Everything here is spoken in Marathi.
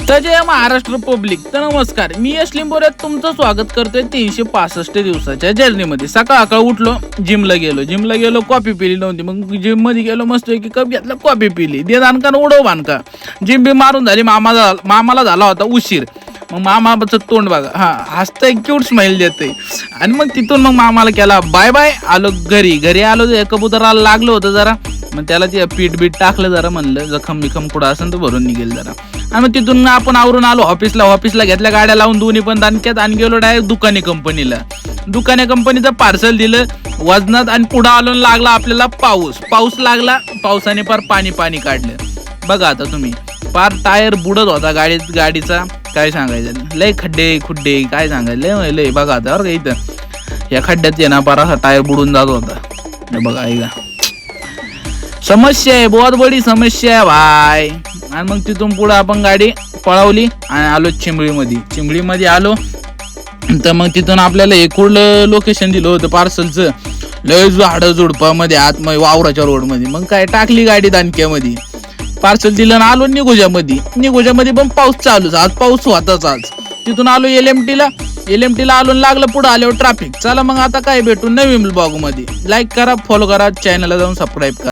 तर जय महाराष्ट्र पब्लिक. तर नमस्कार, मी यश लिंबोऱ्यात तुमचं स्वागत करतोय 365 दिवसाच्या जर्नीमध्ये. सकाळ उठलो, जिमला गेलो, कॉफी पिली नव्हती. मग जिम मध्ये गेलो, मस्त की कप घेतला, कॉफी पिली, दे दानका उडव बांधका. जिम बी मारून झाली. मामाला झाला होता उशीर. मग मामाचं तोंड बघा, हा हसतंय, क्यूट स्माइल देतंय. आणि मग तिथून मग मामाला केला बाय बाय. आलो घरी आलो, कबुतराला लागलं होतं जरा. मग त्याला ते पीठ बीट टाकलं जरा, म्हणलं जखम बिखम कुठं असेल तर भरून निघेल जरा. आणि मग तिथून आपण आवरून आलो ऑफिसला घेतल्या गाड्या लावून दोन्ही पण दानक्यात आणि गेलो डायरेक्ट दुकाने कंपनीचं पार्सल दिलं वजनात. आणि पुढं आलो, लागला आपल्याला पाऊस लागला. पावसाने पार पाणी काढलं. बघा आता तुम्ही, पार टायर बुडत होता गाडीचा. काय सांगायचं, लय खुड्डे काय सांगायचं, लय बघा आता. बरं का, इथं या खड्ड्यात ये ना पार असा टायर बुडून जात होता. बघा ऐका, समस्या आहे, बहुत बडी समस्या आहे भाई. आणि मग तिथून पुढे आपण गाडी पळवली आणि आलो चिंबळीमध्ये आलो. तर मग तिथून आपल्याला हे कुठलं लोकेशन दिलं होतं पार्सलचं, लय झाडं झुडपामध्ये आतमध्ये वावराच्या रोडमध्ये. मग काय टाकली गाडी दानक्यामध्ये, पार्सल दिलं आणि आलो निगोजामध्ये पण पाऊस चालूच. आज पाऊस होताच आज. तिथून आलो एलएमटीला आलो, लागलं पुढे आल्यावर ट्रॅफिक. चला मग आता काय भेटू नवीन ब्लॉग मध्ये. लाईक करा, फॉलो करा, चॅनलला जाऊन सबस्क्राईब करा.